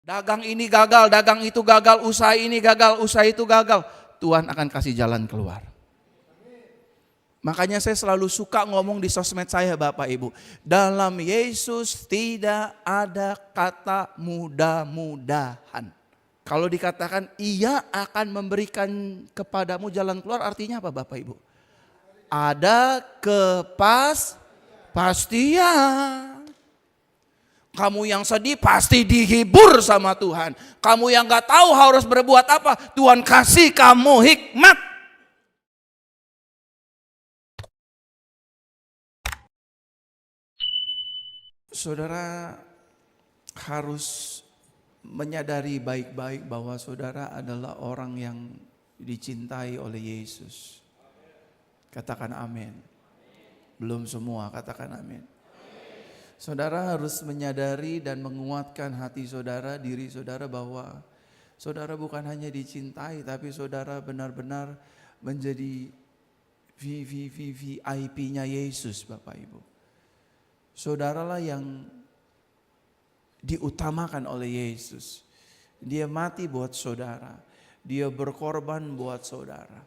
Dagang ini gagal, dagang itu gagal, usaha ini gagal, usaha itu gagal. Tuhan akan kasih jalan keluar. Makanya saya selalu suka ngomong di sosmed saya Bapak Ibu. Dalam Yesus tidak ada kata mudah-mudahan. Kalau dikatakan ia akan memberikan kepadamu jalan keluar, artinya apa Bapak Ibu? Ada kepastian. Kamu yang sedih pasti dihibur sama Tuhan. Kamu yang gak tahu harus berbuat apa, Tuhan kasih kamu hikmat. Saudara harus menyadari baik-baik bahwa saudara adalah orang yang dicintai oleh Yesus. Katakan amin. Belum semua, katakan amin. Saudara harus menyadari dan menguatkan hati saudara, diri saudara bahwa saudara bukan hanya dicintai, tapi saudara benar-benar menjadi VIP-nya Yesus Bapak Ibu. Saudaralah yang diutamakan oleh Yesus. Dia mati buat saudara, dia berkorban buat saudara.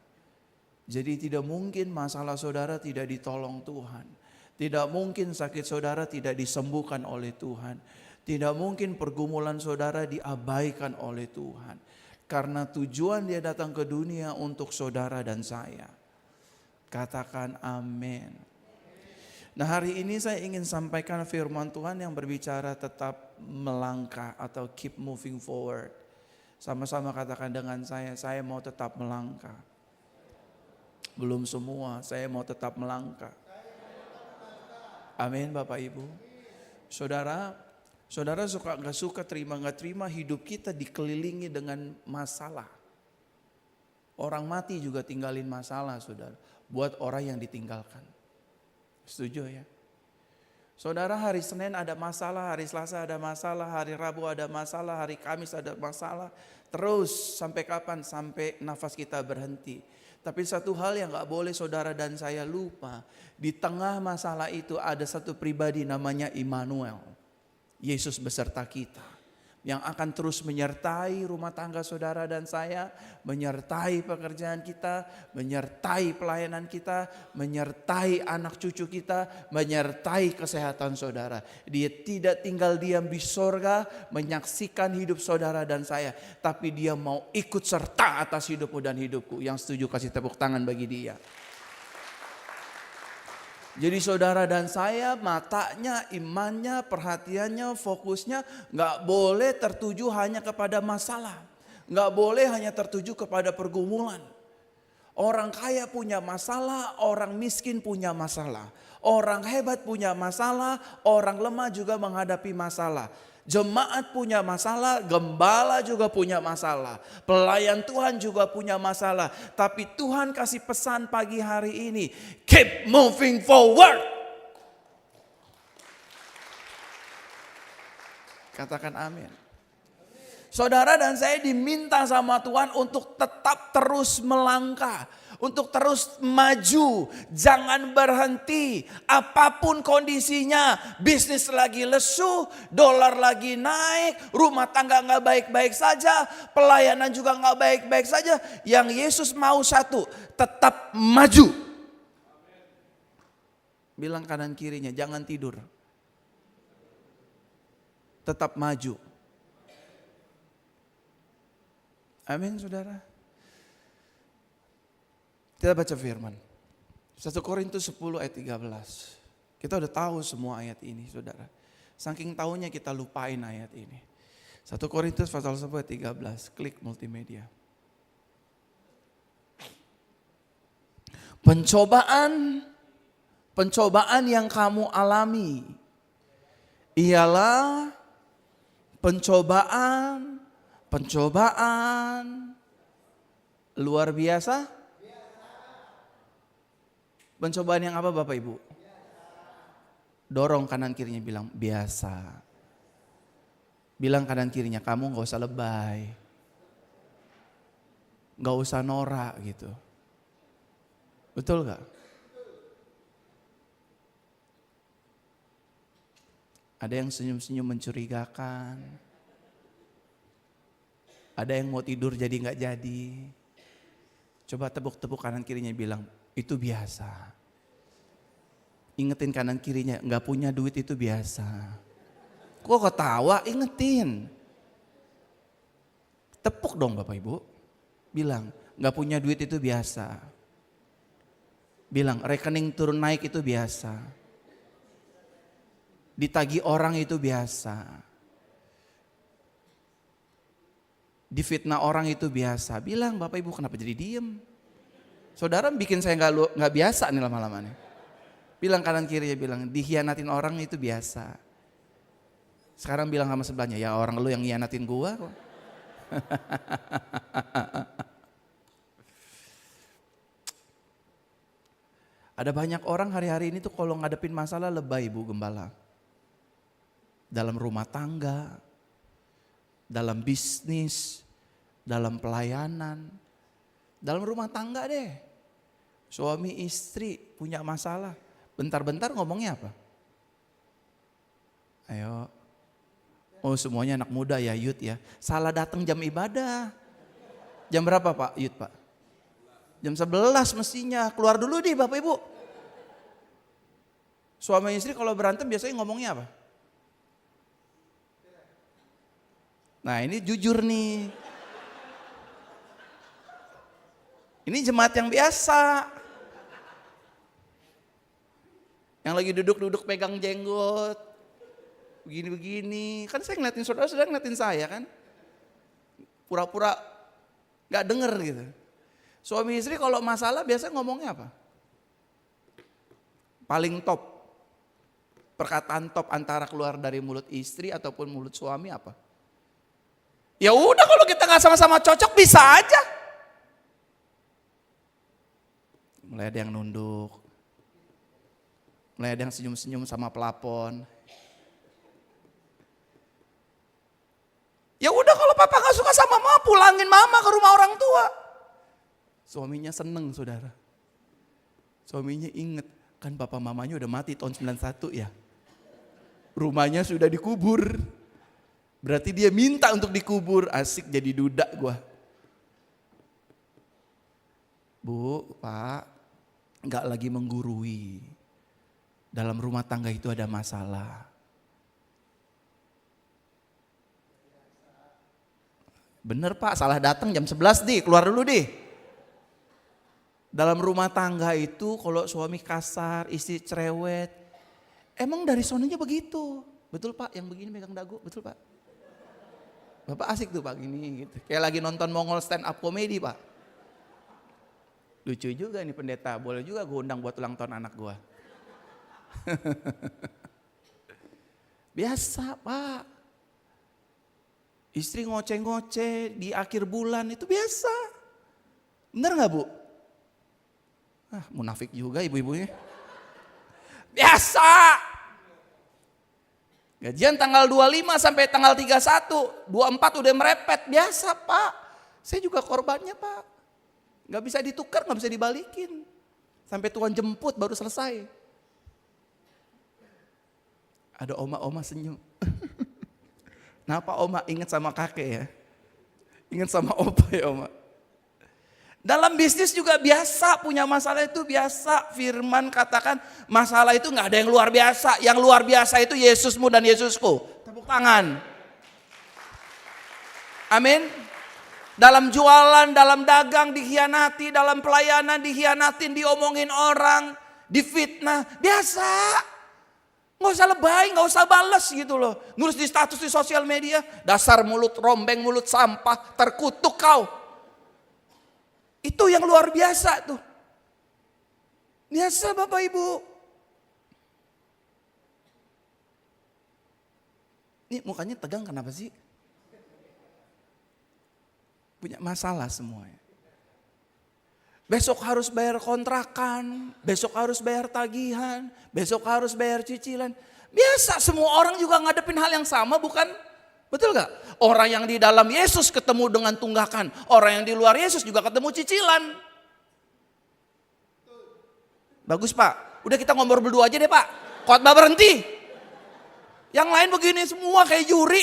Jadi tidak mungkin masalah saudara tidak ditolong Tuhan. Tidak mungkin sakit saudara tidak disembuhkan oleh Tuhan. Tidak mungkin pergumulan saudara diabaikan oleh Tuhan. Karena tujuan dia datang ke dunia untuk saudara dan saya. Katakan amin. Nah hari ini saya ingin sampaikan firman Tuhan yang berbicara tetap melangkah atau keep moving forward. Sama-sama katakan dengan saya mau tetap melangkah. Belum semua, saya mau tetap melangkah. Amin Bapak Ibu. Saudara suka gak suka, terima gak terima, hidup kita dikelilingi dengan masalah. Orang mati juga tinggalin masalah saudara. Buat orang yang ditinggalkan. Setuju ya? Saudara hari Senin ada masalah, hari Selasa ada masalah, hari Rabu ada masalah, hari Kamis ada masalah. Terus sampai kapan? Sampai nafas kita berhenti. Tapi satu hal yang gak boleh saudara dan saya lupa. Di tengah masalah itu ada satu pribadi namanya Immanuel. Yesus beserta kita. Yang akan terus menyertai rumah tangga saudara dan saya. Menyertai pekerjaan kita. Menyertai pelayanan kita. Menyertai anak cucu kita. Menyertai kesehatan saudara. Dia tidak tinggal diam di sorga. Menyaksikan hidup saudara dan saya. Tapi dia mau ikut serta atas hidupmu dan hidupku. Yang setuju kasih tepuk tangan bagi dia. Jadi saudara dan saya matanya, imannya, perhatiannya, fokusnya gak boleh tertuju hanya kepada masalah. Gak boleh hanya tertuju kepada pergumulan. Orang kaya punya masalah, orang miskin punya masalah. Orang hebat punya masalah, orang lemah juga menghadapi masalah. Jemaat punya masalah, gembala juga punya masalah. Pelayan Tuhan juga punya masalah. Tapi Tuhan kasih pesan pagi hari ini. Keep moving forward. Katakan amin. Saudara dan saya diminta sama Tuhan untuk tetap terus melangkah. Untuk terus maju, jangan berhenti. Apapun kondisinya, bisnis lagi lesu, dolar lagi naik, rumah tangga gak baik-baik saja, pelayanan juga gak baik-baik saja. Yang Yesus mau satu, tetap maju. Bilang kanan kirinya, jangan tidur. Tetap maju. Amin saudara. Kita baca firman. 1 Korintus 10 ayat 13. Kita udah tahu semua ayat ini saudara. Saking tahunya kita lupain ayat ini. 1 Korintus pasal 10 ayat 13. Klik multimedia. Pencobaan yang kamu alami ialah pencobaan luar biasa. Pencobaan yang apa Bapak Ibu? Dorong kanan kirinya bilang biasa. Bilang kanan kirinya kamu gak usah lebay. Gak usah norak gitu. Betul gak? Ada yang senyum-senyum mencurigakan. Ada yang mau tidur jadi gak jadi. Coba tepuk-tepuk kanan kirinya bilang, itu biasa. Ingetin kanan kirinya, gak punya duit itu biasa. Kok ketawa? Ingetin. Tepuk dong Bapak Ibu. Bilang, gak punya duit itu biasa. Bilang, rekening turun naik itu biasa. Ditagih orang itu biasa. Difitnah orang itu biasa. Bilang, Bapak Ibu kenapa jadi diem? Saudara bikin saya nggak biasa nih lama-lama nih. Bilang kanan kiri ya, bilang dihianatin orang itu biasa. Sekarang bilang sama sebelahnya, ya orang lu yang hianatin gua kok. Ada banyak orang hari-hari ini tuh kalau ngadepin masalah lebay Bu Gembala. Dalam rumah tangga, dalam bisnis, dalam pelayanan, dalam rumah tangga deh. Suami istri punya masalah, bentar-bentar ngomongnya apa? Ayo, oh semuanya anak muda ya Yud ya, salah datang jam ibadah. Jam berapa Pak Yud Pak? Jam 11 mestinya, keluar dulu deh Bapak Ibu. Suami istri kalau berantem biasanya ngomongnya apa? Nah ini jujur nih. Ini jemaat yang biasa. Yang lagi duduk-duduk pegang jenggot. Begini-begini. Kan saya ngeliatin saudara ngeliatin saya kan. Pura-pura gak denger gitu. Suami istri kalau masalah biasanya ngomongnya apa? Paling top. Perkataan top antara keluar dari mulut istri ataupun mulut suami apa? Ya udah kalau kita gak sama-sama cocok bisa aja. Mulai ada yang nunduk. Mulai ada yang senyum-senyum sama pelapon. Ya udah kalau papa gak suka sama mama, pulangin mama ke rumah orang tua. Suaminya seneng saudara. Suaminya inget, kan papa mamanya udah mati tahun 91 ya. Rumahnya sudah dikubur. Berarti dia minta untuk dikubur, asik jadi duda gua. Bu, Pak, gak lagi menggurui. Dalam rumah tangga itu ada masalah. Bener Pak, salah datang jam 11 deh, keluar dulu deh. Dalam rumah tangga itu kalau suami kasar, istri cerewet, emang dari sononya begitu. Betul Pak, yang begini megang dagu, betul Pak. Bapak asik tuh Pak gini gitu. Kayak lagi nonton Mongol stand up comedy Pak. Lucu juga nih pendeta, boleh juga gue undang buat ulang tahun anak gue. Biasa Pak. Istri ngoceh-ngoceh di akhir bulan itu biasa. Bener gak Bu? Ah, munafik juga ibu-ibunya. Biasa. Gajian tanggal 25 sampai tanggal 31, 24 udah merepet. Biasa Pak. Saya juga korbannya Pak. Gak bisa ditukar, gak bisa dibalikin. Sampai Tuhan jemput baru selesai. Ada oma-oma senyum. Kenapa oma ingat sama kakek ya? Ingat sama opa ya oma? Dalam bisnis juga biasa, punya masalah itu biasa. Firman katakan masalah itu gak ada yang luar biasa. Yang luar biasa itu Yesusmu dan Yesusku. Tepuk tangan. Amin. Dalam jualan, dalam dagang dikhianati, dalam pelayanan dikhianatin, diomongin orang, difitnah. Biasa. Gak usah lebay, gak usah balas gitu loh. Nulis di status di sosial media, dasar mulut rombeng, mulut sampah, terkutuk kau. Itu yang luar biasa tuh. Biasa Bapak Ibu. Ini mukanya tegang kenapa sih? Punya masalah semuanya. Besok harus bayar kontrakan, besok harus bayar tagihan, besok harus bayar cicilan. Biasa semua orang juga ngadepin hal yang sama bukan? Betul gak? Orang yang di dalam Yesus ketemu dengan tunggakan. Orang yang di luar Yesus juga ketemu cicilan. Bagus Pak. Udah kita ngobrol berdua aja deh Pak. Khotbah berhenti. Yang lain begini semua kayak juri.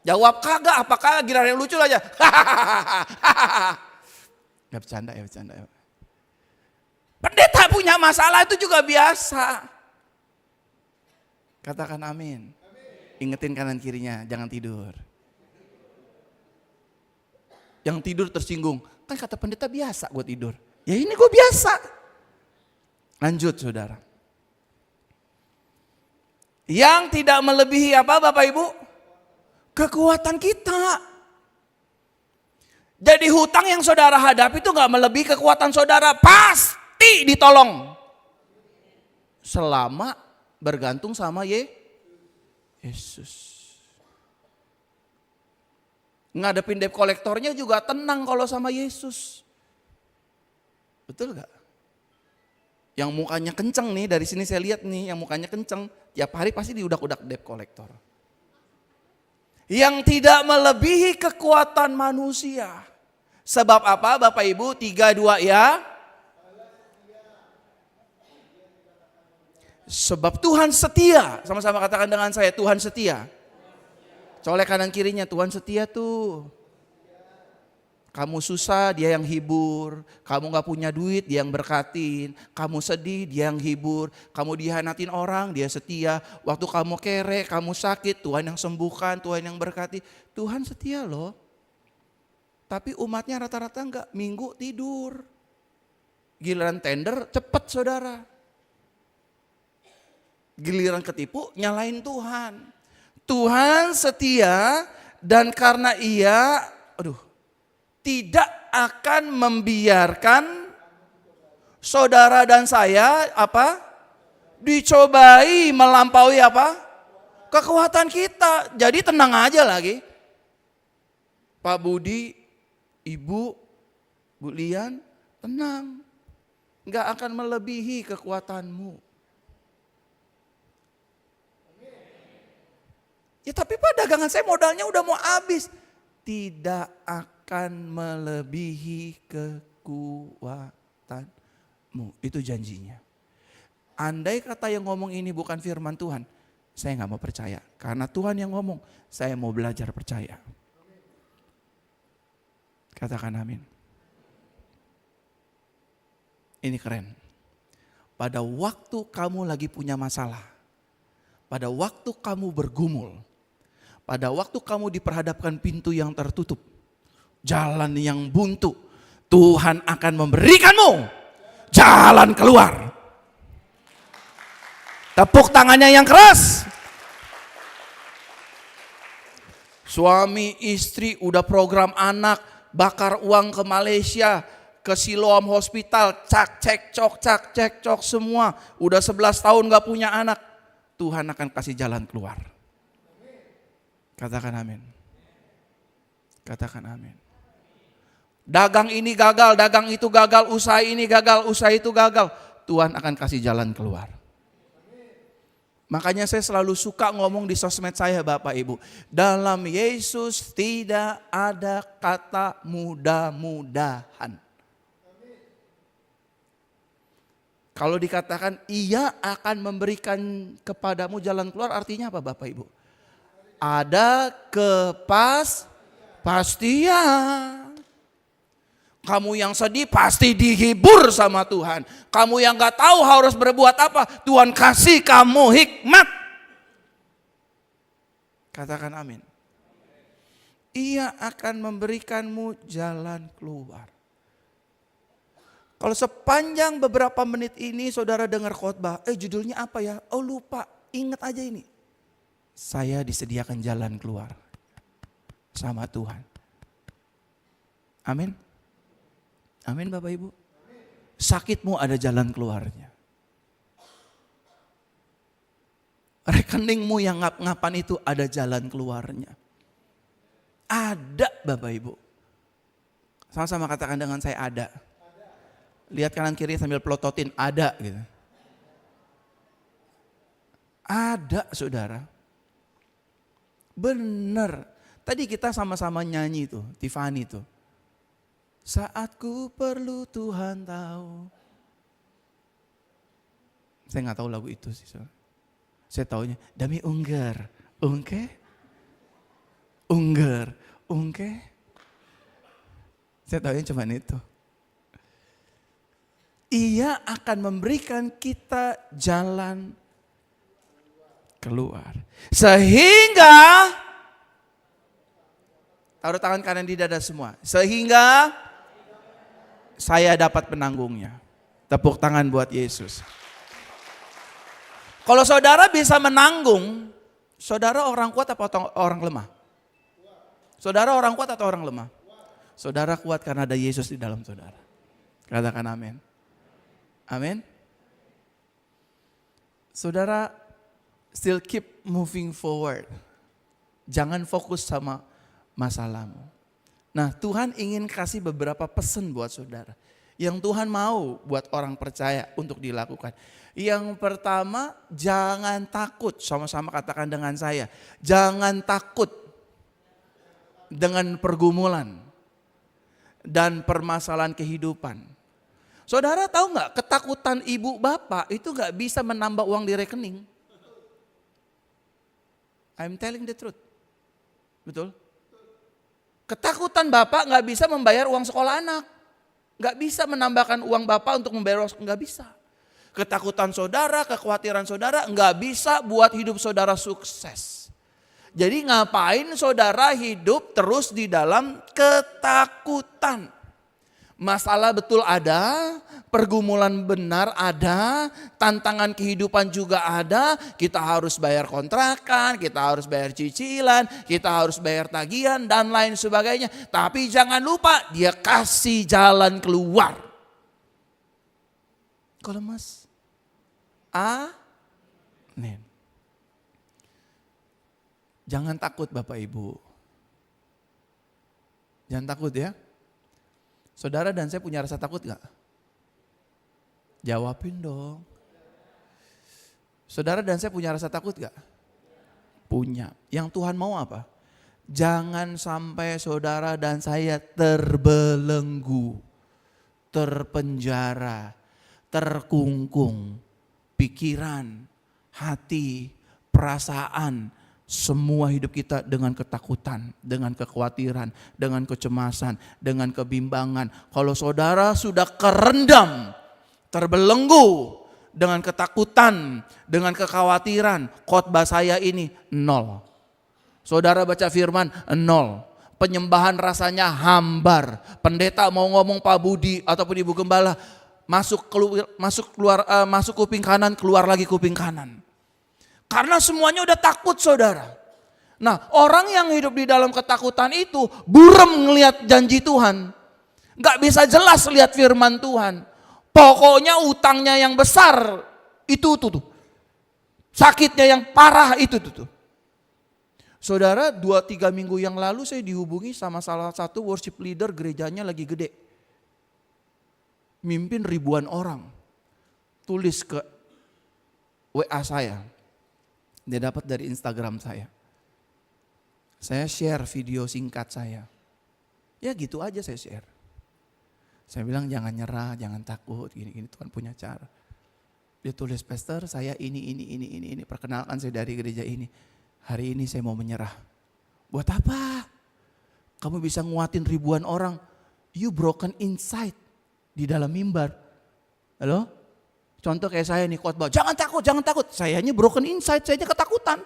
Jawab kagak, apa kagak, giliran yang lucu aja. Gak bercanda ya, bercanda ya. Pendeta punya masalah itu juga biasa. Katakan amin. Ingetin kanan kirinya, jangan tidur. Yang tidur tersinggung, kan kata pendeta biasa gue tidur. Ya ini gue biasa. Lanjut saudara. Yang tidak melebihi apa Bapak Ibu? Kekuatan kita. Jadi hutang yang saudara hadapi itu gak melebihi kekuatan saudara. Pasti ditolong. Selama bergantung sama Yesus. Ngadepin debt kolektornya juga tenang kalau sama Yesus. Betul gak? Yang mukanya kenceng nih, dari sini saya lihat nih, yang mukanya kenceng, tiap hari pasti diudak-udak debt kolektor. Yang tidak melebihi kekuatan manusia. Sebab apa Bapak Ibu? 3-2 ya. Sebab Tuhan setia. Sama-sama katakan dengan saya, Tuhan setia. Colek kanan kirinya, Tuhan setia tuh. Kamu susah, dia yang hibur. Kamu gak punya duit, dia yang berkatin. Kamu sedih, dia yang hibur. Kamu dihianatin orang, dia setia. Waktu kamu kere, kamu sakit, Tuhan yang sembuhkan, Tuhan yang berkati. Tuhan setia loh. Tapi umatnya rata-rata enggak, minggu tidur. Giliran tender cepet saudara. Giliran ketipu nyalain Tuhan. Tuhan setia dan karena ia tidak akan membiarkan saudara dan saya dicobai melampaui kekuatan kita. Jadi tenang aja lagi. Pak Budi, Ibu, Bu Lian, tenang. Enggak akan melebihi kekuatanmu. Ya tapi Pak, dagangan saya modalnya udah mau habis. Tidak akan melebihi kekuatanmu. Itu janjinya. Andai kata yang ngomong ini bukan firman Tuhan, saya gak mau percaya. Karena Tuhan yang ngomong, saya mau belajar percaya. Katakan amin. Ini keren. Pada waktu kamu lagi punya masalah, pada waktu kamu bergumul, pada waktu kamu diperhadapkan pintu yang tertutup, jalan yang buntu, Tuhan akan memberikanmu jalan keluar. Tepuk tangannya yang keras. Suami istri udah program anak, bakar uang ke Malaysia, ke Siloam Hospital, cek cok semua. Udah 11 tahun gak punya anak. Tuhan akan kasih jalan keluar. Katakan amin. Katakan amin. Dagang ini gagal, dagang itu gagal, usaha ini gagal, usaha itu gagal. Tuhan akan kasih jalan keluar. Makanya saya selalu suka ngomong di sosmed saya Bapak Ibu. Dalam Yesus tidak ada kata mudah-mudahan. Kalau dikatakan ia akan memberikan kepadamu jalan keluar, artinya apa Bapak Ibu? Ada kepastian. Kamu yang sedih pasti dihibur sama Tuhan. Kamu yang gak tahu harus berbuat apa, Tuhan kasih kamu hikmat. Katakan amin. Ia akan memberikanmu jalan keluar. Kalau sepanjang beberapa menit ini saudara dengar khotbah, judulnya apa ya? Oh lupa, ingat aja ini. Saya disediakan jalan keluar sama Tuhan. Amin. Amin Bapak Ibu. Sakitmu ada jalan keluarnya. Rekeningmu yang ngap-ngapan itu ada jalan keluarnya. Ada Bapak Ibu. Sama-sama katakan dengan saya ada. Lihat kanan kiri sambil pelototin, ada gitu. Ada saudara. Bener. Tadi kita sama-sama nyanyi tuh, Tiffany tuh. Saat ku perlu Tuhan tahu. Saya gak tahu lagu itu sih. Saya taunya Dami Unggar. ungger, ungke. Saya tahunya cuma itu. Ia akan memberikan kita jalan keluar. Sehingga, taruh tangan kanan di dada semua. Sehingga saya dapat penanggungnya. Tepuk tangan buat Yesus. Kalau saudara bisa menanggung, saudara orang kuat atau orang lemah? Saudara orang kuat atau orang lemah? Saudara kuat karena ada Yesus di dalam saudara. Katakan amin. Amin. Saudara still keep moving forward. Jangan fokus sama masalahmu. Nah, Tuhan ingin kasih beberapa pesan buat saudara. Yang Tuhan mau buat orang percaya untuk dilakukan. Yang pertama, jangan takut. Sama-sama katakan dengan saya. Jangan takut dengan pergumulan dan permasalahan kehidupan. Saudara tahu nggak, ketakutan ibu bapak itu nggak bisa menambah uang di rekening. I'm telling the truth. Betul? Ketakutan bapak nggak bisa membayar uang sekolah anak. Nggak bisa menambahkan uang bapak untuk membayar uang, nggak bisa. Ketakutan saudara, kekhawatiran saudara nggak bisa buat hidup saudara sukses. Jadi ngapain saudara hidup terus di dalam ketakutan? Masalah betul ada, pergumulan benar ada, tantangan kehidupan juga ada. Kita harus bayar kontrakan, kita harus bayar cicilan, kita harus bayar tagihan dan lain sebagainya. Tapi jangan lupa dia kasih jalan keluar. Kalau mas, amin. Jangan takut Bapak Ibu. Jangan takut ya. Saudara dan saya punya rasa takut gak? Jawabin dong. Saudara dan saya punya rasa takut gak? Punya. Yang Tuhan mau apa? Jangan sampai saudara dan saya terbelenggu, terpenjara, terkungkung, pikiran, hati, perasaan, semua hidup kita dengan ketakutan, dengan kekhawatiran, dengan kecemasan, dengan kebimbangan. Kalau saudara sudah kerendam, terbelenggu dengan ketakutan, dengan kekhawatiran, khotbah saya ini 0. Saudara baca firman 0. Penyembahan rasanya hambar. Pendeta mau ngomong Pak Budi ataupun Ibu Gembala, masuk kuping kanan, keluar lagi kuping kanan. Karena semuanya udah takut saudara. Nah, orang yang hidup di dalam ketakutan itu buram ngelihat janji Tuhan. Gak bisa jelas lihat firman Tuhan. Pokoknya utangnya yang besar itu tuh. Sakitnya yang parah itu tuh. Saudara, 2-3 minggu yang lalu saya dihubungi sama salah satu worship leader, gerejanya lagi gede. Mimpin ribuan orang. Tulis ke WA saya. Dia dapat dari Instagram saya. Saya share video singkat saya. Ya gitu aja saya share. Saya bilang jangan nyerah, jangan takut, gini-gini, Tuhan punya cara. Dia tulis, Pastor saya ini. Perkenalkan saya dari gereja ini. Hari ini saya mau menyerah. Buat apa? Kamu bisa nguatin ribuan orang. You broken inside di dalam mimbar. Halo? Contoh kayak saya nih khotbah, jangan takut. Sayanya broken inside, sayanya ketakutan.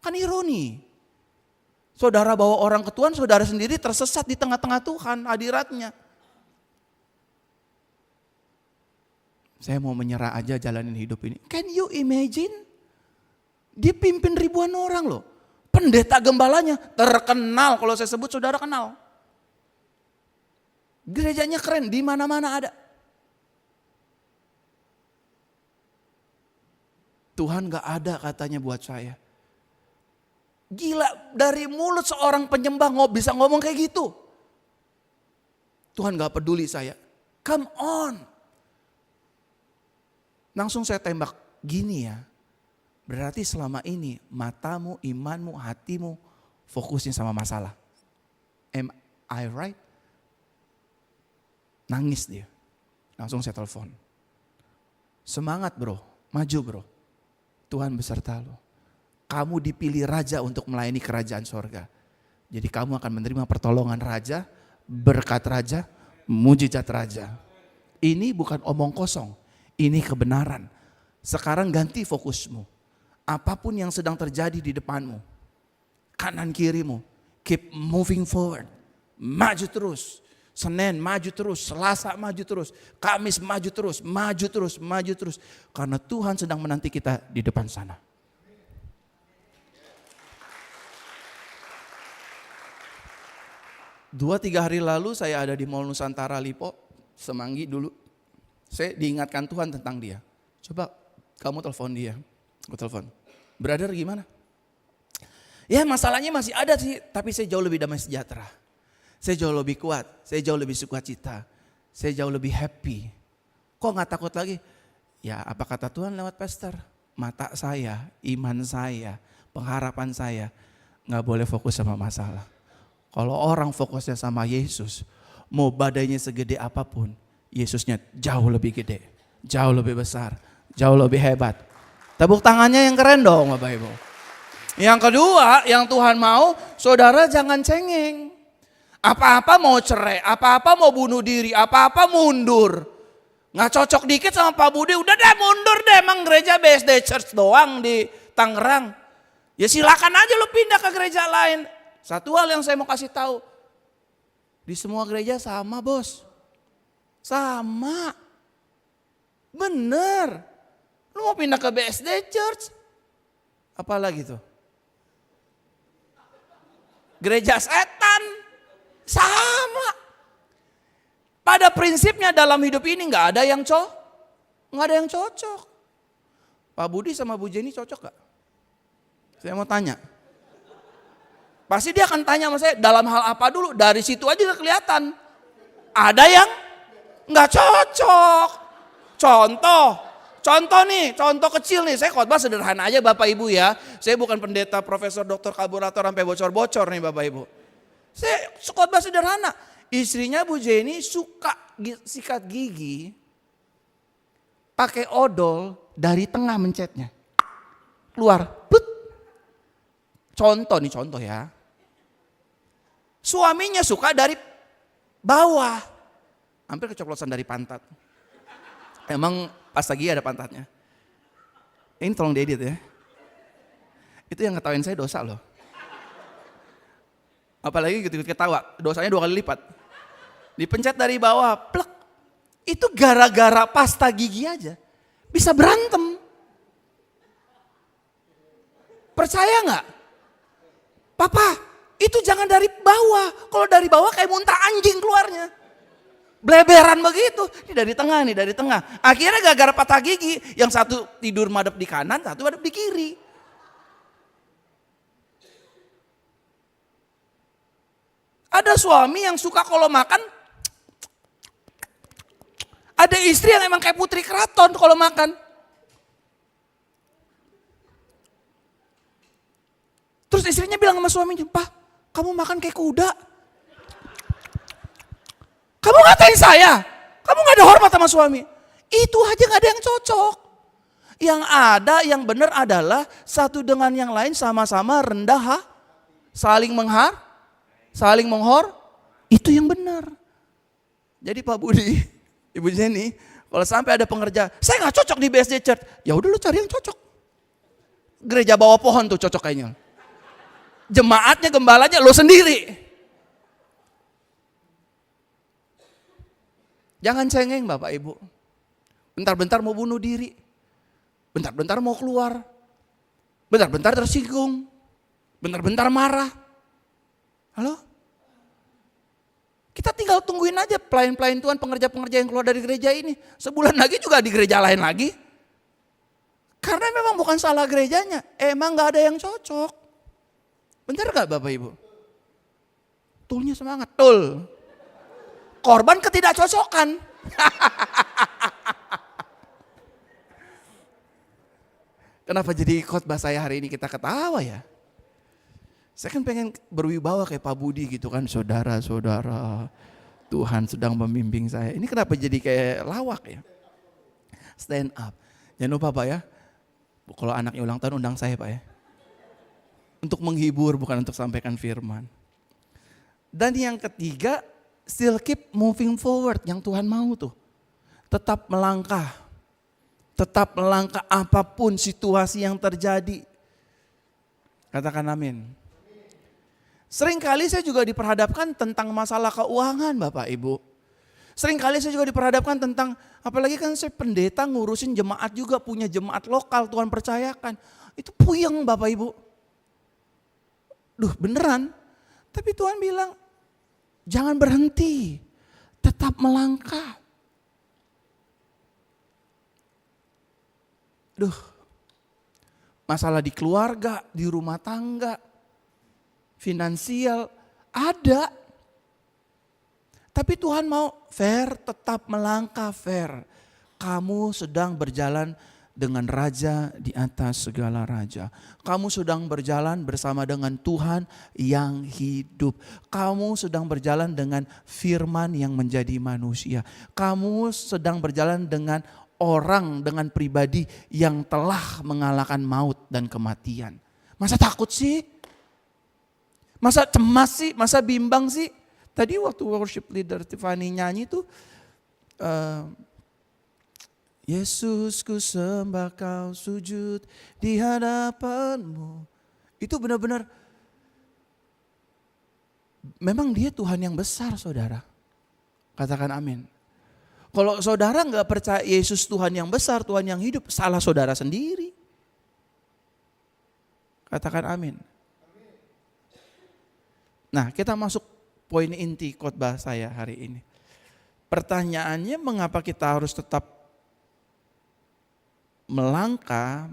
Kan ironi. Saudara bawa orang ke Tuhan, saudara sendiri tersesat di tengah-tengah Tuhan hadiratnya. Saya mau menyerah aja jalanin hidup ini. Can you imagine? Dia pimpin ribuan orang loh. Pendeta gembalanya terkenal, kalau saya sebut saudara kenal. Gerejanya keren, di mana-mana ada. Tuhan gak ada katanya buat saya. Gila, dari mulut seorang penyembah bisa ngomong kayak gitu. Tuhan gak peduli saya. Come on. Langsung saya tembak, gini ya. Berarti selama ini matamu, imanmu, hatimu fokusnya sama masalah. Am I right? Nangis dia. Langsung saya telepon. Semangat bro, maju bro. Tuhan beserta lo. Kamu dipilih raja untuk melayani kerajaan sorga. Jadi kamu akan menerima pertolongan raja, berkat raja, mujizat raja. Ini bukan omong kosong, ini kebenaran. Sekarang ganti fokusmu. Apapun yang sedang terjadi di depanmu, kanan kirimu, keep moving forward. Maju terus. Senin maju terus, Selasa maju terus, Kamis maju terus, maju terus, maju terus. Karena Tuhan sedang menanti kita di depan sana. Dua tiga hari lalu saya ada di Mall Nusantara Lipo, Semanggi dulu. Saya diingatkan Tuhan tentang dia. Coba kamu telepon dia. Aku telepon. Brother gimana? Ya masalahnya masih ada sih, tapi saya jauh lebih damai sejahtera. Saya jauh lebih kuat, saya jauh lebih sukacita. Saya jauh lebih happy. Kok gak takut lagi? Ya apa kata Tuhan lewat pastor? Mata saya, iman saya, pengharapan saya gak boleh fokus sama masalah. Kalau orang fokusnya sama Yesus, mau badainya segede apapun, Yesusnya jauh lebih gede, jauh lebih besar, jauh lebih hebat. Tepuk tangannya yang keren dong Bapak Ibu. Yang kedua, yang Tuhan mau, saudara jangan cengeng. Apa-apa mau cerai, apa-apa mau bunuh diri, apa-apa mundur. Nggak cocok dikit sama Pak Budi, udah deh mundur deh, emang gereja BSD Church doang di Tangerang. Ya silakan aja lo pindah ke gereja lain. Satu hal yang saya mau kasih tahu, di semua gereja sama bos, sama, bener. Lu mau pindah ke BSD Church, apalagi tuh, gereja setan, sama. Pada prinsipnya dalam hidup ini nggak ada yang cocok. Pak Budi sama Bu Jenny cocok gak? Saya mau tanya. Pasti dia akan tanya sama saya, dalam hal apa dulu? Dari situ aja udah kelihatan. Ada yang nggak cocok. Contoh nih, contoh kecil nih. Saya khotbah sederhana aja Bapak Ibu ya. Saya bukan pendeta, profesor, doktor, kaburator sampai bocor-bocor nih Bapak Ibu. Saya khotbah sederhana. Istrinya Bu Jenny suka sikat gigi pakai odol dari tengah mencetnya. Keluar, put. Contoh ya. Suaminya suka dari bawah. Hampir keceplosan dari pantat. Emang pas lagi ada pantatnya. Ini tolong diedit ya. Itu yang ngetawain saya dosa loh. Apalagi gitu ketawa, dosanya 2 kali lipat. Dipencet dari bawah, plek. Itu gara-gara pasta gigi aja. Bisa berantem. Percaya gak? Papa, itu jangan dari bawah. Kalau dari bawah kayak muntah anjing keluarnya. Bleberan begitu. Ini dari tengah. Akhirnya gara-gara patah gigi, yang satu tidur madep di kanan, satu madep di kiri. Ada suami yang suka kalau makan, ada istri yang emang kayak putri keraton kalau makan. Terus istrinya bilang sama suaminya, "Pak, kamu makan kayak kuda. Kamu ngatain saya, kamu gak ada hormat sama suami." Itu aja gak ada yang cocok. Yang ada, yang benar adalah satu dengan yang lain sama-sama rendah, saling menghor, itu yang benar. Jadi Pak Budi, Ibu Jenny, kalau sampai ada pengerja, saya gak cocok di BSD Church, ya udah lu cari yang cocok. Gereja bawah pohon tuh cocok kayaknya. Jemaatnya, gembalanya lo sendiri. Jangan cengeng Bapak Ibu. Bentar-bentar mau bunuh diri. Bentar-bentar mau keluar. Bentar-bentar tersinggung. Bentar-bentar marah. Halo? Kita tinggal tungguin aja pelayan-pelayan Tuhan, pengerja-pengerja yang keluar dari gereja ini. Sebulan lagi juga di gereja lain lagi. Karena memang bukan salah gerejanya. Emang gak ada yang cocok. Benar gak Bapak Ibu? Tulnya semangat, tul. Korban ketidakcocokan. Kenapa jadi khotbah saya hari ini kita ketawa ya? Saya kan pengen berwibawa kayak Pak Budi gitu kan, saudara-saudara. Tuhan sedang membimbing saya. Ini kenapa jadi kayak lawak ya? Stand up. Jangan lupa Pak ya, kalau anaknya ulang tahun undang saya Pak ya. Untuk menghibur bukan untuk sampaikan firman. Dan yang ketiga, still keep moving forward, yang Tuhan mau tuh. Tetap melangkah apapun situasi yang terjadi. Katakan amin. Seringkali saya juga diperhadapkan tentang masalah keuangan Bapak Ibu. Seringkali saya juga diperhadapkan tentang, apalagi kan saya pendeta ngurusin jemaat juga, punya jemaat lokal Tuhan percayakan. Itu puyeng Bapak Ibu. Duh beneran. Tapi Tuhan bilang, jangan berhenti, tetap melangkah. Duh, masalah di keluarga, di rumah tangga, finansial, ada. Tapi Tuhan mau Fer, tetap melangkah Fer. Kamu sedang berjalan dengan Raja di atas segala raja. Kamu sedang berjalan bersama dengan Tuhan yang hidup. Kamu sedang berjalan dengan firman yang menjadi manusia. Kamu sedang berjalan dengan orang, dengan pribadi yang telah mengalahkan maut dan kematian. Masa takut sih? Masa cemas sih? Masa bimbang sih? Tadi waktu worship leader Tiffany nyanyi tuh, Yesus ku sembah kau sujud di hadapanmu. Itu benar-benar, memang dia Tuhan yang besar saudara. Katakan amin. Kalau saudara gak percaya Yesus Tuhan yang besar, Tuhan yang hidup, salah saudara sendiri. Katakan amin. Nah kita masuk poin inti khotbah saya hari ini. Pertanyaannya, mengapa kita harus tetap melangkah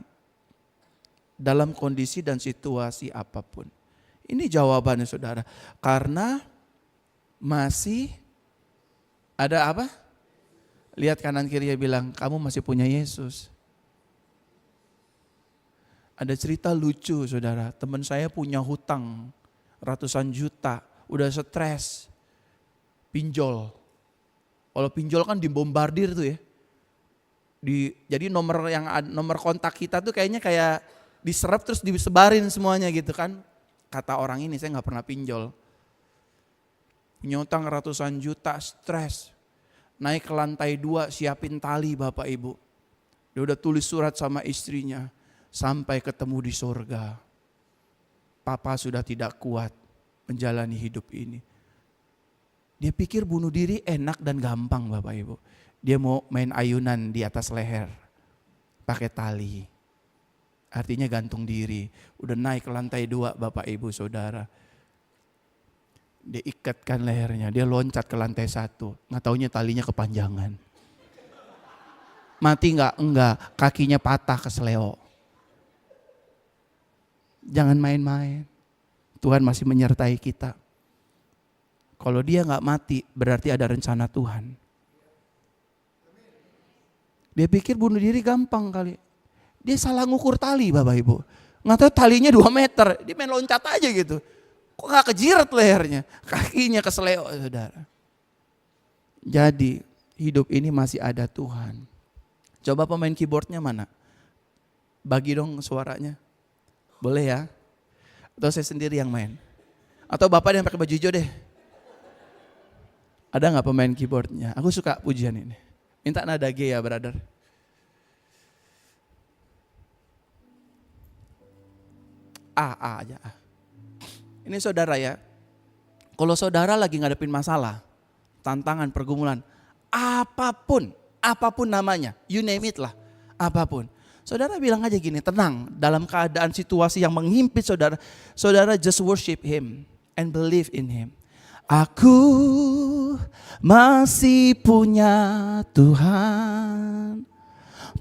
dalam kondisi dan situasi apapun? Ini jawabannya saudara. Karena masih ada apa? Lihat kanan kiri, bilang kamu masih punya Yesus. Ada cerita lucu saudara. Teman saya punya hutang ratusan juta. Udah stres, pinjol. Kalau pinjol kan dibombardir tuh ya. Jadi nomor kontak kita tuh kayaknya kayak diserap terus disebarin semuanya gitu kan. Kata orang ini, saya gak pernah pinjol. Punya utang ratusan juta, stres. Naik ke lantai 2, siapin tali Bapak Ibu. Dia udah tulis surat sama istrinya. Sampai ketemu di surga. Papa sudah tidak kuat menjalani hidup ini. Dia pikir bunuh diri enak dan gampang Bapak Ibu. Dia mau main ayunan di atas leher. Pakai tali. Artinya gantung diri. Udah naik ke lantai 2 Bapak Ibu Saudara. Dia ikatkan lehernya. Dia loncat ke lantai 1. Nggak taunya talinya kepanjangan. Mati nggak? Enggak. Kakinya patah kesleo. Jangan main-main. Tuhan masih menyertai kita. Kalau dia gak mati, berarti ada rencana Tuhan. Dia pikir bunuh diri gampang kali. Dia salah ngukur tali Bapak Ibu. Gak tahu talinya 2 meter, dia main loncat aja gitu. Kok gak kejirat lehernya, kakinya keseleo saudara. Jadi hidup ini masih ada Tuhan. Coba pemain keyboardnya mana? Bagi dong suaranya. Boleh ya? Atau saya sendiri yang main? Atau Bapak yang pakai baju hijau deh? Ada gak pemain keyboardnya? Aku suka pujian ini. Minta nada G ya brother. A aja. Ini saudara ya. Kalau saudara lagi ngadepin masalah, tantangan, pergumulan, apapun namanya, you name it lah, apapun. Saudara bilang aja gini, tenang dalam keadaan situasi yang menghimpit saudara. Saudara just worship Him and believe in Him. Aku masih punya Tuhan,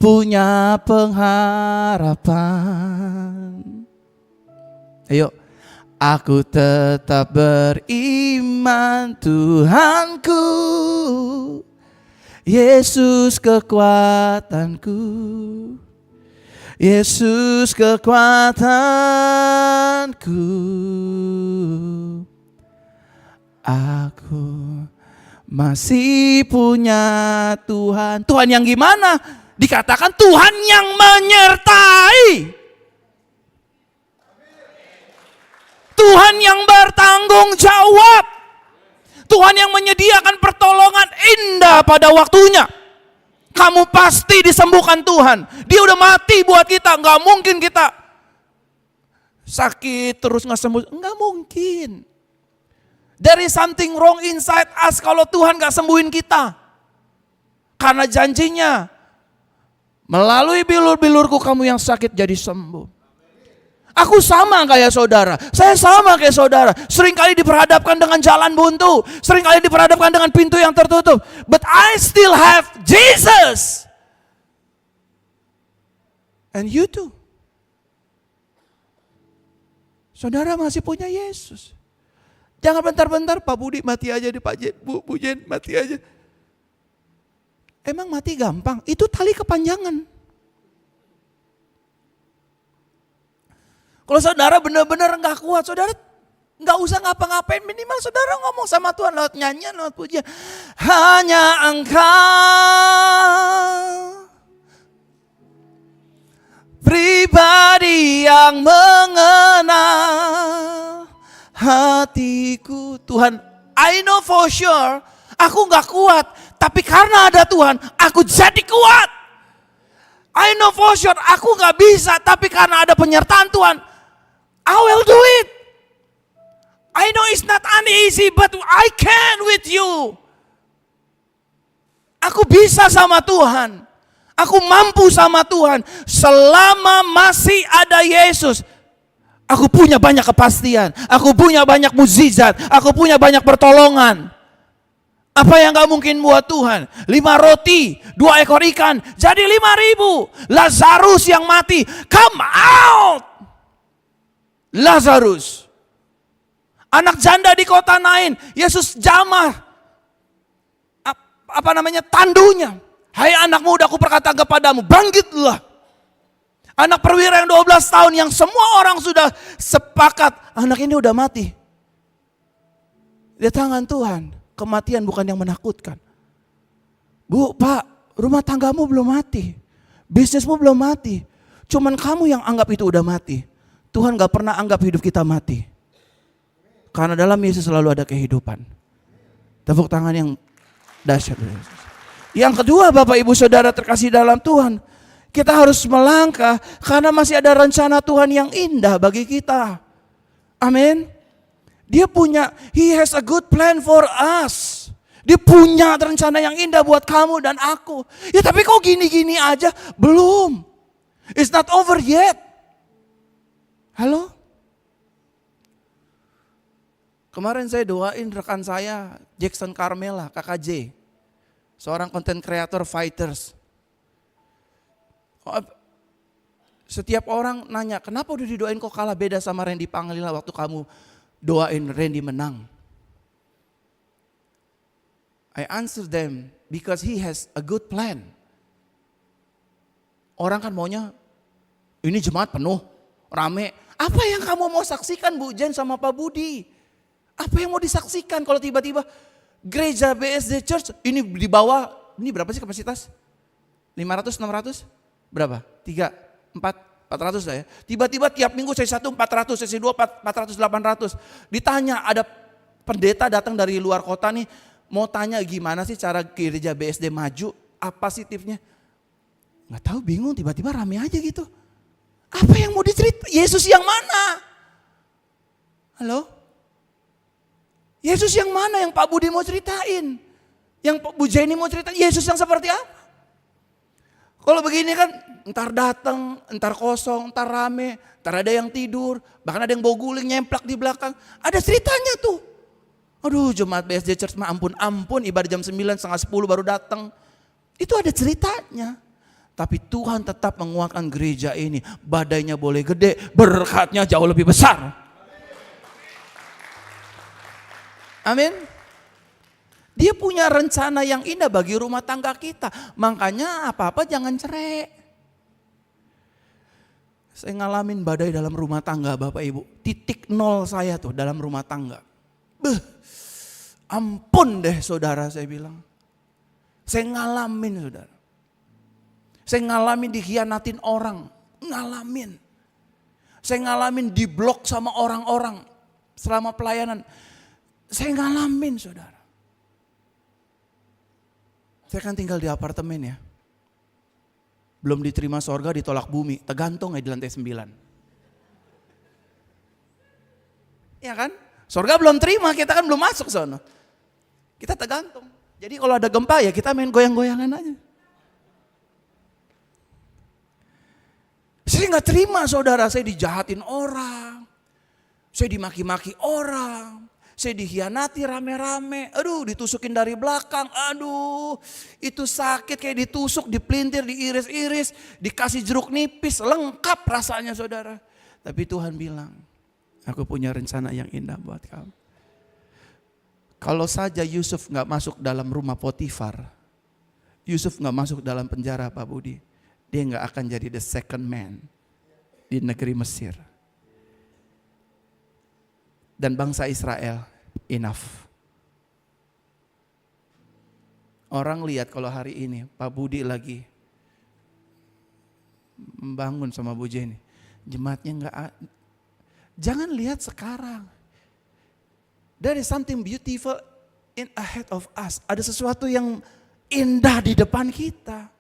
punya pengharapan. Ayo, aku tetap beriman Tuhanku, Yesus kekuatanku. Yesus kekuatanku, aku masih punya Tuhan. Tuhan yang gimana? Dikatakan Tuhan yang menyertai. Tuhan yang bertanggung jawab. Tuhan yang menyediakan pertolongan indah pada waktunya. Kamu pasti disembuhkan Tuhan. Dia udah mati buat kita. Gak mungkin kita sakit terus gak sembuh. Gak mungkin. There is something wrong inside us kalau Tuhan gak sembuhin kita. Karena janjinya, melalui bilur-bilurku kamu yang sakit jadi sembuh. Aku sama kayak saudara, saya sama kayak saudara. Seringkali diperhadapkan dengan jalan buntu, seringkali diperhadapkan dengan pintu yang tertutup. But I still have Jesus. And you too. Saudara masih punya Yesus. Jangan bentar-bentar Pak Budi mati aja di Pak Jen, Bu Jen mati aja. Emang mati gampang? Itu tali kepanjangan. Kalau saudara benar-benar enggak kuat, saudara enggak usah ngapa-ngapain, minimal saudara ngomong sama Tuhan lewat nyanyian, lewat pujian. Hanya Engkau pribadi yang mengenal hatiku. Tuhan, I know for sure aku enggak kuat, tapi karena ada Tuhan, aku jadi kuat. I know for sure aku enggak bisa, tapi karena ada penyertaan Tuhan, I will do it. I know it's not uneasy, but I can with you. Aku bisa sama Tuhan. Aku mampu sama Tuhan. Selama masih ada Yesus, aku punya banyak kepastian. Aku punya banyak mukjizat. Aku punya banyak pertolongan. Apa yang gak mungkin buat Tuhan? 5 roti, 2 ekor ikan, jadi 5.000. Lazarus yang mati, come out. Lazarus, anak janda di kota Nain, Yesus jamah tandunya. Hai anak muda, aku berkata kepadamu, bangkitlah. Anak perwira yang 12 tahun yang semua orang sudah sepakat, anak ini udah mati. Di tangan Tuhan, kematian bukan yang menakutkan. Bu, Pak, rumah tanggamu belum mati. Bisnismu belum mati. Cuman kamu yang anggap itu udah mati. Tuhan gak pernah anggap hidup kita mati. Karena dalam Yesus selalu ada kehidupan. Tepuk tangan yang dahsyat. Yang kedua, Bapak Ibu Saudara terkasih dalam Tuhan, kita harus melangkah karena masih ada rencana Tuhan yang indah bagi kita. Amin. He has a good plan for us. Dia punya rencana yang indah buat kamu dan aku. Ya tapi kok gini-gini aja? Belum. It's not over yet. Halo? Kemarin saya doain rekan saya, Jackson Carmela, KKJ. Seorang content creator fighters. Setiap orang nanya, kenapa udah didoain kok kalah beda sama Randy Pangalila waktu kamu doain Randy menang? I answer them because he has a good plan. Orang kan maunya, ini jemaat penuh, rame. Apa yang kamu mau saksikan Bu Jen sama Pak Budi? Apa yang mau disaksikan kalau tiba-tiba gereja BSD Church ini di bawah, ini berapa sih kapasitas? 500, 600? Berapa? 3, 4, 400 lah ya. Tiba-tiba tiap minggu sesi 1 400, sesi 2 400, 800. Ditanya ada pendeta datang dari luar kota nih, mau tanya gimana sih cara gereja BSD maju, apa sih tipsnya? Gak tahu, bingung, tiba-tiba rame aja gitu. Apa yang mau dicerita? Yesus yang mana? Halo? Yesus yang mana yang Pak Budi mau ceritain? Yang Pak Bu Jenny mau ceritain? Yesus yang seperti apa? Kalau begini kan entar datang, entar kosong, entar rame, entar ada yang tidur, bahkan ada yang bawa guling nyemplak di belakang. Ada ceritanya tuh. Aduh, jemaat BSD Church mah ampun, ibadah jam 9, setengah 10 baru datang. Itu ada ceritanya. Tapi Tuhan tetap menguatkan gereja ini. Badainya boleh gede, berkatnya jauh lebih besar. Amin. Dia punya rencana yang indah bagi rumah tangga kita. Makanya apa-apa jangan cerai. Saya ngalamin badai dalam rumah tangga Bapak Ibu. Titik nol saya tuh dalam rumah tangga. Ampun deh saudara, saya bilang. Saya ngalamin saudara. Saya ngalamin dikhianatin orang, ngalamin. Saya ngalamin diblok sama orang-orang selama pelayanan. Saya ngalamin saudara. Saya kan tinggal di apartemen ya. Belum diterima sorga, ditolak bumi. Tergantung di lantai 9. Ya kan? Sorga belum terima, kita kan belum masuk sono. Kita tergantung. Jadi kalau ada gempa ya kita main goyang-goyangan aja. Saya nggak terima saudara, saya dijahatin orang. Saya dimaki-maki orang. Saya dikhianati rame-rame, aduh ditusukin dari belakang, aduh itu sakit kayak ditusuk, dipelintir, diiris-iris, dikasih jeruk nipis, lengkap rasanya saudara. Tapi Tuhan bilang, aku punya rencana yang indah buat kamu. Kalau saja Yusuf gak masuk dalam rumah Potifar, Yusuf gak masuk dalam penjara Pak Budi, dia gak akan jadi the second man di negeri Mesir. Dan bangsa Israel enough. Orang lihat kalau hari ini Pak Budi lagi membangun sama Bu Jenny, jemaatnya enggak. Jangan lihat sekarang. There is something beautiful in ahead of us. Ada sesuatu yang indah di depan kita.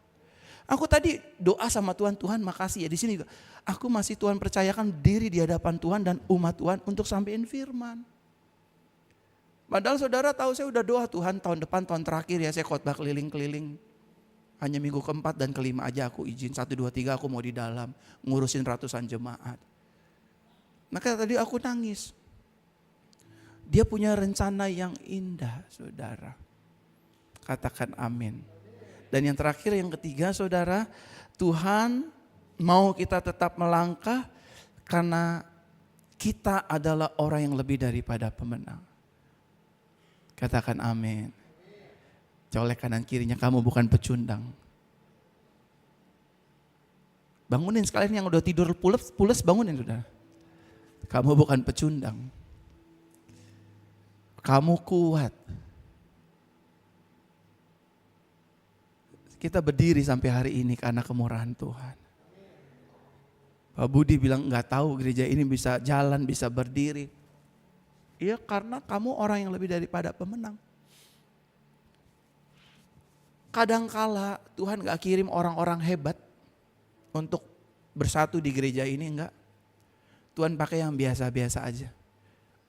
Aku tadi doa sama Tuhan, Tuhan makasih ya di sini juga. Aku masih Tuhan percayakan diri di hadapan Tuhan dan umat Tuhan untuk sampaikan firman. Padahal saudara tahu saya udah doa Tuhan tahun depan, tahun terakhir ya saya khotbah keliling-keliling. Hanya minggu keempat dan kelima aja aku izin, 1, 2, 3 aku mau di dalam ngurusin ratusan jemaat. Maka tadi aku nangis. Dia punya rencana yang indah saudara. Katakan amin. Dan yang terakhir yang ketiga saudara, Tuhan mau kita tetap melangkah karena kita adalah orang yang lebih daripada pemenang. Katakan amin. Colek kanan kirinya, kamu bukan pecundang. Bangunin sekalian yang udah tidur pules bangunin saudara. Kamu bukan pecundang. Kamu kuat. Kita berdiri sampai hari ini karena kemurahan Tuhan. Pak Budi bilang nggak tahu gereja ini bisa jalan, bisa berdiri. Iya karena kamu orang yang lebih daripada pemenang. Kadangkala Tuhan nggak kirim orang-orang hebat untuk bersatu di gereja ini, enggak. Tuhan pakai yang biasa-biasa aja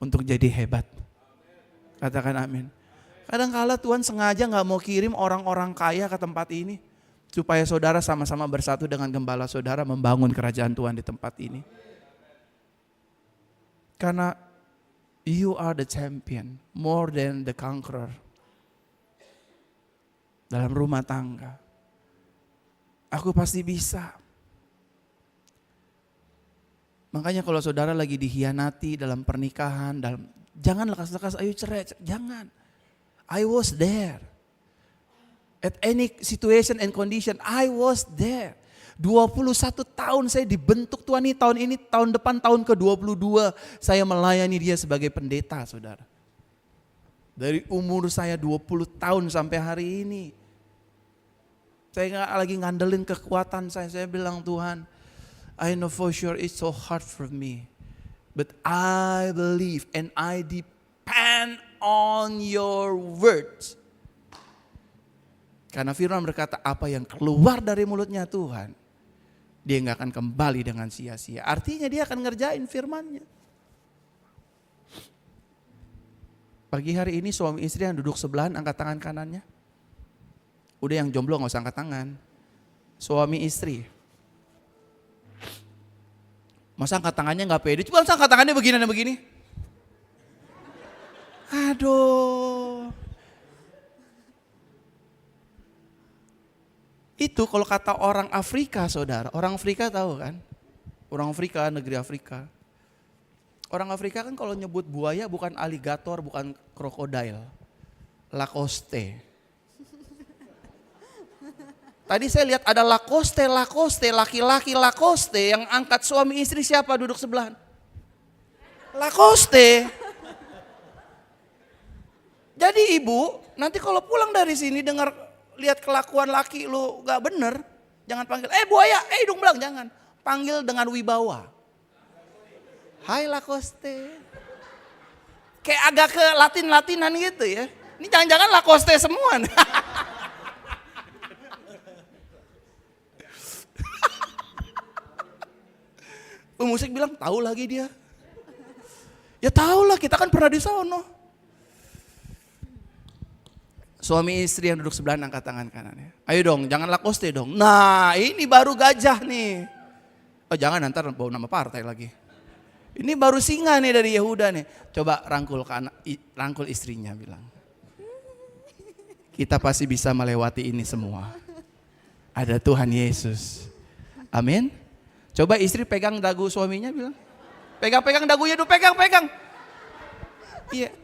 untuk jadi hebat. Katakan amin. Kadangkala Tuhan sengaja gak mau kirim orang-orang kaya ke tempat ini supaya saudara sama-sama bersatu dengan gembala saudara membangun kerajaan Tuhan di tempat ini. Karena you are the champion more than the conqueror. Dalam rumah tangga. Aku pasti bisa. Makanya kalau saudara lagi dikhianati dalam pernikahan, jangan lekas-lekas ayo cerai, jangan. I was there. At any situation and condition, I was there. 21 tahun saya dibentuk Tuhan ini, tahun depan tahun ke-22 saya melayani dia sebagai pendeta saudara. Dari umur saya 20 tahun sampai hari ini. Saya gak lagi ngandelin kekuatan saya bilang Tuhan, I know for sure it's so hard for me. But I believe and I depend on your words. Karena firman berkata apa yang keluar dari mulutnya Tuhan, dia gak akan kembali dengan sia-sia. Artinya dia akan ngerjain firmannya. Pagi hari ini suami istri yang duduk sebelahan angkat tangan kanannya. Udah yang jomblo gak usah angkat tangan. Suami istri. Masa angkat tangannya gak pede? Coba angkat tangannya begini dan begini. Aduh. Itu kalau kata orang Afrika saudara. Orang Afrika tahu kan? Orang Afrika, negeri Afrika. Orang Afrika kan kalau nyebut buaya bukan aligator, bukan krokodil. Lacoste. Tadi saya lihat ada Lacoste, laki-laki Lacoste yang angkat suami istri siapa duduk sebelahan? Lacoste. Jadi ibu, nanti kalau pulang dari sini dengar lihat kelakuan laki lu gak bener, jangan panggil, buaya, hidung belang, jangan. Panggil dengan wibawa. Hai Lacoste. Kayak agak ke Latin-Latinan gitu ya. Ini jangan-jangan Lacoste semua. Pemusik bilang, tahu lagi dia. Ya tahu lah, kita kan pernah di sono. Suami istri yang duduk sebelah angkat tangan kanannya. Ayo dong, jangan Lacoste dong. Nah, ini baru gajah nih. Oh jangan, ntar bawa nama partai lagi. Ini baru singa nih dari Yehuda nih. Coba rangkul istrinya bilang. Kita pasti bisa melewati ini semua. Ada Tuhan Yesus. Amin. Coba istri pegang dagu suaminya bilang. Pegang dagunya dulu, pegang. Iya.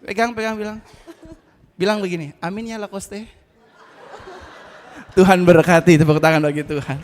Pegang bilang. Bilang begini, amin ya Lacoste. Tuhan berkati, tepuk tangan bagi Tuhan.